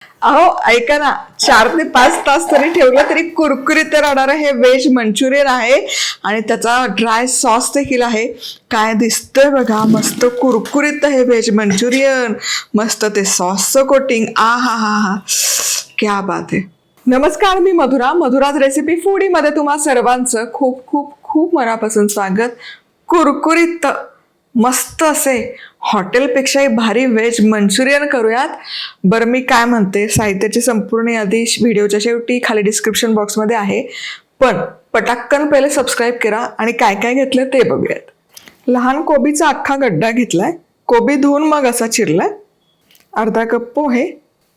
अहो ऐका ना, 4 ते 5 तास तरी ठेवलं तरी कुरकुरीत राहणार हे व्हेज मंचुरियन आहे. आणि त्याचा ड्राय सॉस देखील आहे. काय दिसतंय बघा, मस्त कुरकुरीत हे व्हेज मंचुरियन. मस्त ते सॉसचं कोटिंग, आ हा हा हा, क्या बात आहे. नमस्कार, मी मधुराज रेसिपी फूडी मध्ये तुम्हा सर्वांचं खूप खूप खूप मनापासून स्वागत. कुरकुरीत मस्त असे हॉटेलपेक्षाही भारी व्हेज मंचुरियन करूयात. बरं, मी काय म्हणते, साहित्याची संपूर्ण यादी व्हिडिओच्या शेवटी खाली डिस्क्रिप्शन बॉक्समध्ये आहे. पण पटाक्कन पहिले सबस्क्राईब करा आणि काय काय घेतलं ते बघूयात. लहान कोबीचा अख्खा गड्डा घेतलाय. कोबी धुवून मग असा चिरलाय. अर्धा कप पोहे,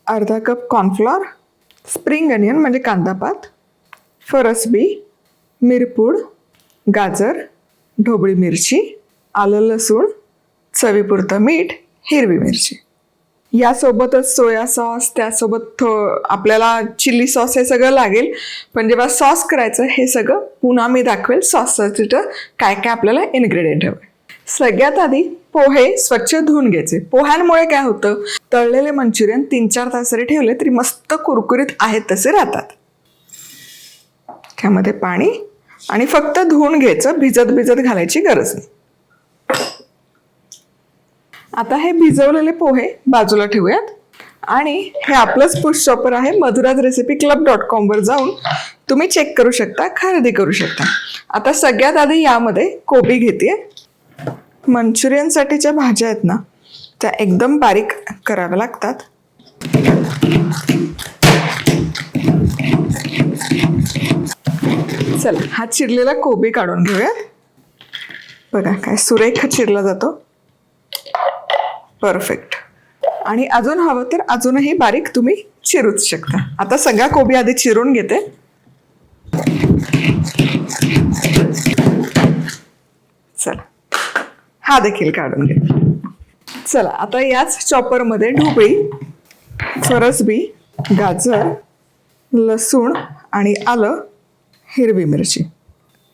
अर्धा कप कॉर्नफ्लॉर, स्प्रिंग अनियन म्हणजे कांदापात, फरसबी, मिरपूड, गाजर, ढोबळी मिरची, आलं लसूण, चवीपुरतं मीठ, हिरवी मिरची. यासोबतच सोया सॉस, त्यासोबत आपल्याला चिली सॉस हे सगळं लागेल. पण जेव्हा सॉस करायचं हे सगळं पुन्हा मी दाखवेल. सॉसचं तिथं काय काय आपल्याला इन्ग्रेडियंट हवे. सगळ्यात आधी पोहे स्वच्छ धुवून घ्यायचे. पोह्यांमुळे काय होतं, तळलेले मंचुरियन 3-4 तास जरी ठेवले तरी मस्त कुरकुरीत आहेत तसे राहतात. त्यामध्ये पाणी आणि फक्त धुवून घ्यायचं, भिजत घालायची गरज नाही. आता हे भिजवलेले पोहे बाजूला ठेवूयात. आणि हे आपलंच पुश शॉपर आहे, madhurasrecipeclub.com वर जाऊन तुम्ही चेक करू शकता, खरेदी करू शकता. आता सगळ्यात आधी यामध्ये कोबी घेते. मंचुरियनसाठीच्या भाज्या आहेत ना, त्या एकदम बारीक कराव्या लागतात. चला, हा चिरलेला कोबी काढून घेऊयात. बघा काय सुरेख चिरला जातो, परफेक्ट. आणि अजून हवं तर अजूनही बारीक तुम्ही चिरूच शकता. आता सगळा कोबी आधी चिरून घेते. चला, हा देखील काढून घे. चला, आता याच चॉपरमध्ये ढोबळी, फरसबी, गाजर, लसूण आणि आलं, हिरवी मिरची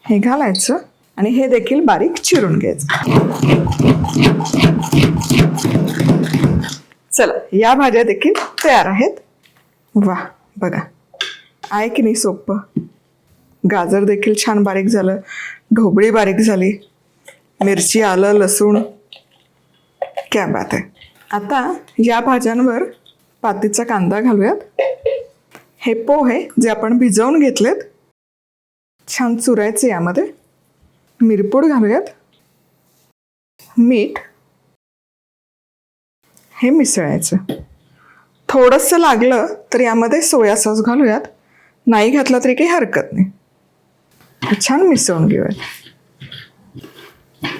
हे घालायचं आणि हे देखील बारीक चिरून घ्यायचं. चला, या भाज्या देखील तयार आहेत. वा, बघा आहे की नाही सोपं. गाजर देखील छान बारीक झालं, ढोबळी बारीक झाली, मिरची, आलं, लसूण, क्या बात आहे. आता या भाज्यांवर पातीचा कांदा घालूयात. हे पोहे जे आपण भिजवून घेतलेत छान चुरायचे. यामध्ये मिरपूड घालूयात, मीठ, हे मिसळायचं. थोडंसं लागलं तर यामध्ये सोया सॉस घालूयात. नाही घातला तरी काही हरकत नाही. छान मिसळून घेऊयात.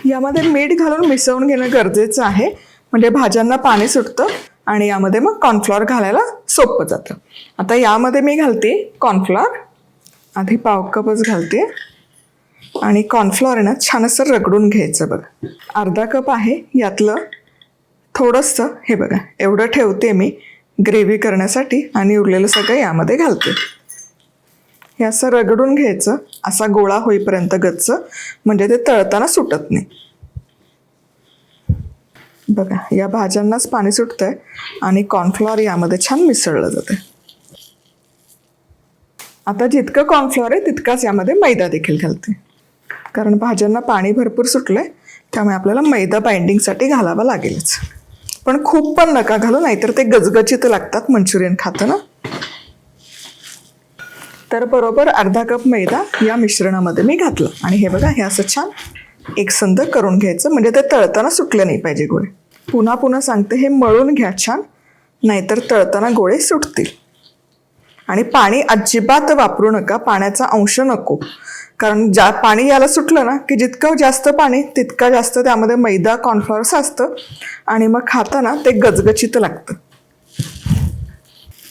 यामध्ये मीठ घालून मिसळून घेणं गरजेचं आहे, म्हणजे भाज्यांना पाणी सुटतं आणि यामध्ये मग कॉर्नफ्लॉर घालायला सोपं जातं. आता यामध्ये मी घालते कॉर्नफ्लॉर. आधी पाव कपच घालते आणि कॉर्नफ्लॉर आहे ना छान असं रगडून घ्यायचं. बघा, अर्धा कप आहे. यातलं थोडंसं, हे बघा एवढं ठेवते मी ग्रेव्ही करण्यासाठी आणि उरलेलं सगळं यामध्ये घालते. हे असं रगडून घ्यायचं, असा गोळा होईपर्यंत गच्च, म्हणजे ते तळताना सुटत नाही. बघा, या भाज्यांनाच पाणी सुटतंय आणि कॉर्नफ्लॉर यामध्ये छान मिसळलं जातं. आता जितकं कॉर्नफ्लॉर आहे तितकाच यामध्ये मैदा देखील घालते, कारण भाज्यांना पाणी भरपूर सुटलंय, त्यामुळे आपल्याला मैदा बाइंडिंगसाठी घालावा लागेलच. पण खूप पण नका घालू, नाहीतर ते गचगचीत लागतात मंचुरियन खाताना. तर बरोबर अर्धा कप मैदा या मिश्रणामध्ये मी घातलं. आणि हे बघा, हे असं छान एकसंध करून घ्यायचं, म्हणजे ते तळताना सुटले नाही पाहिजे गोळे. पुन्हा सांगते, हे मळून घ्या छान, नाहीतर तळताना गोळे सुटतील. आणि पाणी अजिबात वापरू नका, पाण्याचा अंश नको, कारण पाणी याला सुटलं ना की जितकं जास्त पाणी तितका जास्त त्यामध्ये मैदा कॉर्नफ्लॉर साचतं आणि मग खाताना ते गचगचीत लागतं.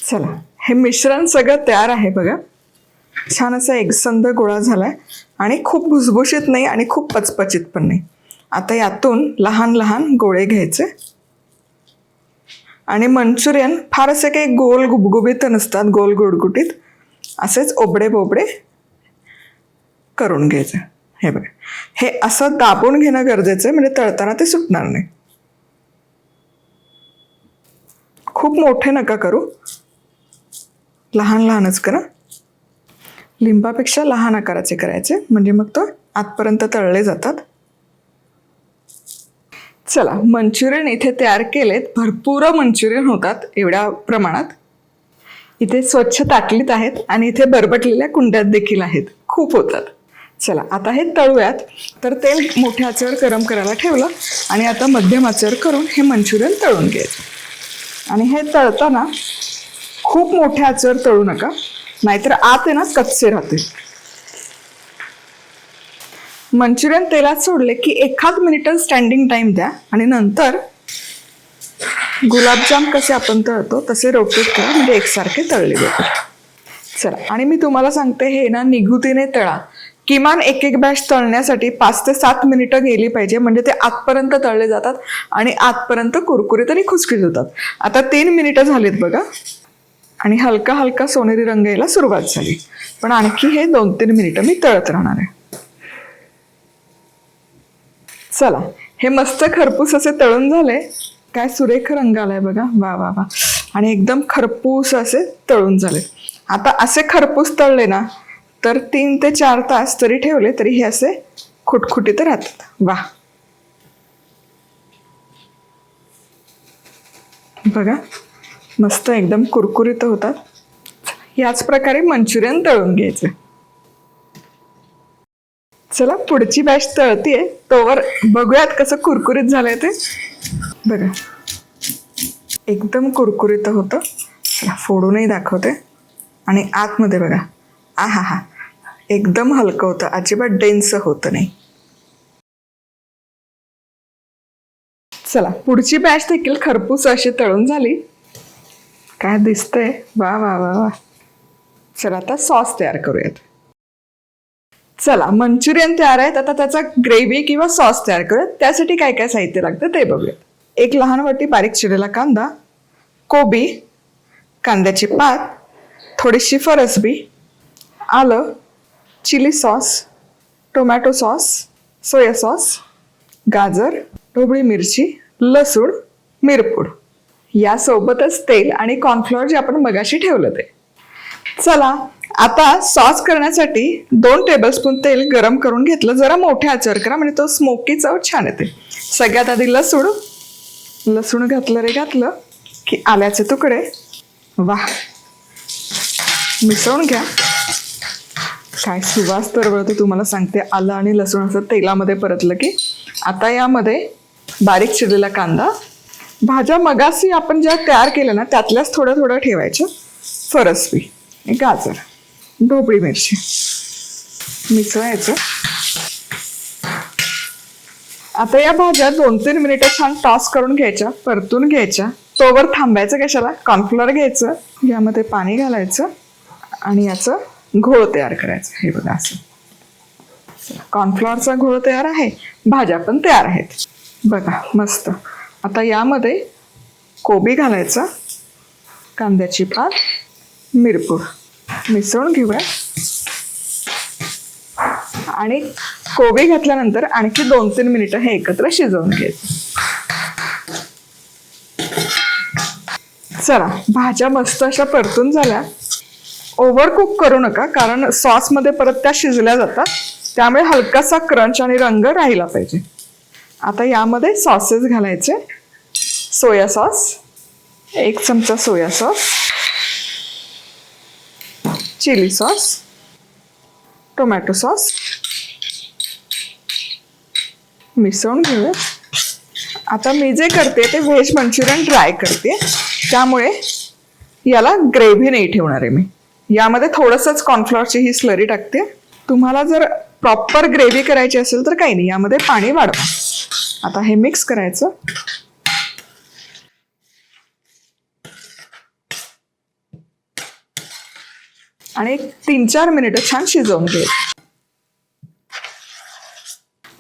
चला, हे मिश्रण सगळं तयार आहे. बघा, छान असा एकसंध गोळा झालाय आणि खूप भुसभुशीत नाही आणि खूप पचपचित पण नाही. आता यातून लहान लहान गोळे घ्यायचे आणि मंचुरियन फार असे काही गोल गुबगुबीत नसतात, गोल गुडगुटीत असेच ओबडे बोबडे करून घ्यायचं. हे बघा, हे असं दाबून घेणं गरजेचं आहे, म्हणजे तळताना ते सुटणार नाही. खूप मोठे नका करू, लहान लहानच करा, लिंबापेक्षा लहान आकाराचे करायचे, म्हणजे मग तो आतपर्यंत तळले जातात. चला, मंचुरियन इथे तयार केलेत. भरपूर मंचुरियन होतात एवढ्या प्रमाणात. इथे स्वच्छ ताटलीत आहेत आणि इथे बरबटलेल्या कुंड्यात देखील आहेत, खूप होतात. चला आता हे तळूयात. तर तेल मोठ्या आचेवर गरम करायला ठेवलं आणि आता मध्यम आचेवर करून हे मंचुरियन तळून घ्यायचं. आणि हे तळताना खूप मोठ्या आचेवर तळू नका, नाहीतर आत आहे ना कच्चे राहतील. मंचुरियन तेलात सोडले की 1 मिनिट स्टँडिंग टाइम द्या आणि नंतर गुलाबजाम कसे आपण तळतो तसे रोटेट करा, म्हणजे एकसारखे तळले जातात. चला, आणि मी तुम्हाला सांगते हे ना निघुतीने तळा. किमान एक बॅच तळण्यासाठी 5 ते 7 मिनिटं गेली पाहिजे, म्हणजे ते आतपर्यंत तळले जातात आणि आतपर्यंत कुरकुरीत आणि खुसखुशीत होतात. आता 3 मिनिटं झालीत बघा आणि हलका हलका सोनेरी रंग यायला सुरुवात झाली. पण आणखी हे 2-3 मिनिटं मी तळत राहणार आहे. चला, हे मस्त खरपूस असे तळून झाले. काय सुरेख रंग आलाय बघा, वा वा वा. आणि एकदम खरपूस असे तळून झाले. आता असे खरपूस तळले ना तर 3 ते 4 तास तरी ठेवले तरी हे असे खुटखुटीत राहतात. वा, बघा मस्त एकदम कुरकुरीत होतात. याच प्रकारे मंचुरियन तळून घ्यायचे. चला, पुढची बॅच तळतीये, तोवर बघूयात कसं कुरकुरीत झालंय ते. बघा, एकदम कुरकुरीत होतं. चला, फोडूनही दाखवते. आणि आतमध्ये बघा, आहा हा, एकदम हलकं होतं, अजिबात डेन्स होतं नाही. चला, पुढची बॅच देखील खरपूस अशी तळून झाली. काय दिसतंय, वा वा वा वा. चला, आता सॉस तयार करूयात. चला, मंचुरियन तयार आहेत. आता त्याचा ग्रेव्ही किंवा सॉस तयार करूयात. त्यासाठी काय काय साहित्य लागतं ते बघूयात. 1 लहान वाटी बारीक चिरलेला कांदा, कोबी, कांद्याची पात, थोडीशी फरसबी, आलं, chilli sauce, tomato sauce, soya sauce, गाजर, ढोबळी मिरची, लसूण, मिरपूड. यासोबतच तेल आणि कॉर्नफ्लॉवर जे आपण मगाशी ठेवलं ते. चला, आता सॉस करण्यासाठी 2 टेबलस्पून तेल गरम करून घेतलं. जरा मोठ्या आचेवर करा, म्हणजे तो स्मोकी चव छान येते. सगळ्यात आधी लसूण घातलं की आल्याचे तुकडे, वा, मिसळून घ्या. काय सुवास तरवळतो तुम्हाला सांगते. आलं आणि लसूण असं तेलामध्ये परतलं की आता यामध्ये बारीक चिरलेला कांदा, भाज्या मगाशी आपण ज्या तयार केल्या ना त्यातल्याच थोडं थोडं ठेवायचं, फरसबी, गाजर, ढोबळी मिरची मिसळायचं. आता या भाज्या 2-3 मिनिटं छान टॉस करून घ्यायच्या, परतून घ्यायच्या. तोवर थांबायचं कशाला, कॉर्नफ्लॉवर घ्यायचं, यामध्ये पाणी घालायचं आणि याचं घोळ तयार करायचं. हे बघा, असं कॉर्नफ्लॉवरचा घोळ तयार आहे. भाज्या पण तयार आहेत बघा, मस्त. आता यामध्ये कोबी घालायचा, कांद्याची पात, मिरपूड मिसळून घेऊया. आणि कोबी घातल्यानंतर आणखी 2-3 मिनिटं हे एकत्र शिजवून घ्यायचं. चला, भाज्या मस्त अशा परतून झाल्या. ओव्हर कुक करू नका, कारण सॉसमध्ये परत त्या शिजल्या जातात, त्यामुळे हलकासा क्रंच आणि रंग राहिला पाहिजे. आता यामध्ये सॉसेस घालायचे. सोया सॉस 1 चमचा, soya sauce, chilli sauce, tomato sauce मिसळून घेऊया. आता मी जे करते ते व्हेज मंचुरियन ड्राय करते, त्यामुळे याला ग्रेव्ही नाही ठेवणार आहे मी. यामध्ये थोडंसंच कॉर्नफ्लॉवरची ही स्लरी टाकते. तुम्हाला जर प्रॉपर ग्रेव्ही करायची असेल तर काही नाही, यामध्ये पाणी वाढवा. आता हे मिक्स करायचं. आणि 3-4 मिनिटं छान शिजवून घ्यायचं.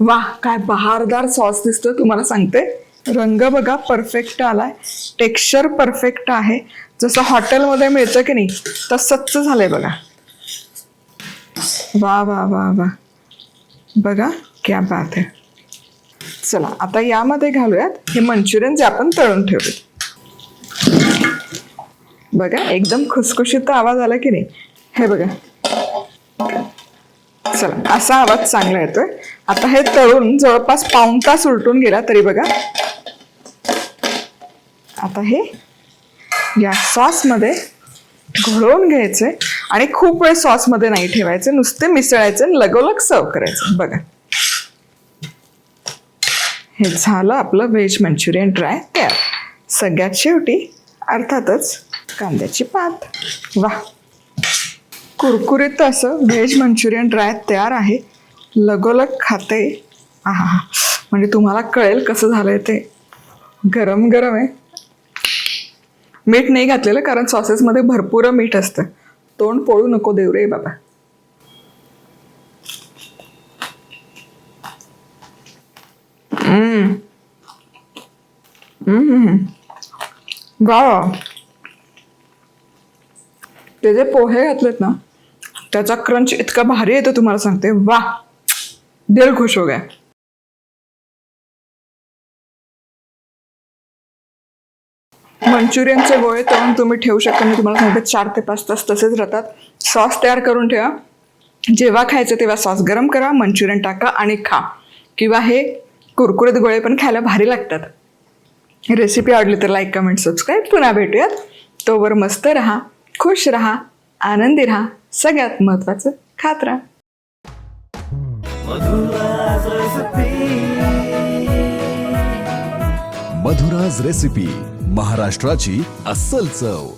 वाह, काय बहारदार सॉस दिसतोय तुम्हाला सांगते. रंग बघा परफेक्ट आलाय, टेक्स्चर परफेक्ट आहे, जसं हॉटेलमध्ये मिळतं की नाही तसंच झालंय बघा. वा वा वा वा, बघा क्या बात आहे. चला, आता यामध्ये घालूयात हे मंचुरियन जे आपण तळून ठेवले. बघा एकदम खुसखुशीत आवाज आला की नाही. हे बघा, चला असा आवाज चांगला येतोय. आता हे तळून जवळपास पाऊण तास उलटून गेला तरी बघा, आता हे या सॉसमध्ये घोळवून घ्यायचे आणि खूप वेळ सॉसमध्ये नाही ठेवायचे, नुसते मिसळायचे आणि लगोलग सर्व करायचं. बघा हे झालं आपलं व्हेज मंचुरियन ड्राय तयार. सगळ्यात शेवटी अर्थातच कांद्याची पात. वा, कुरकुरीत असं व्हेज मंचुरियन ड्राय तयार आहे. लगोलग खाते. आहा, म्हणजे तुम्हाला कळेल कसं झालंय ते. गरम गरम आहे. मीठ नाही घातलेलं कारण सॉसेसमध्ये भरपूर मीठ असतं. तोंड पोळू नको देऊ रे बाबा. वा, ते जे पोहे घातलेत ना त्याचा क्रंच इतका भारी येतो तुम्हाला सांगते. वा, दिल खुश हो गया. मंचुरियनचे गोळे तळून तुम्ही ठेवू शकता. मी तुम्हाला सांगते 4 ते 5 तास तसेच राहतात. सॉस तयार करून ठेवा. जेव्हा खायचं तेव्हा सॉस गरम करा, मंचुरियन टाका आणि खा. किंवा हे कुरकुरीत गोळे पण खायला भारी लागतात. रेसिपी आवडली तर लाईक, कमेंट, सबस्क्राईब. पुन्हा भेटूयात. तोवर मस्त राहा, खुश राहा, आनंदी राहा. सगळ्यात महत्वाचं खात राहा. मधुराज रेसिपी, महाराष्ट्राची अस्सल चव.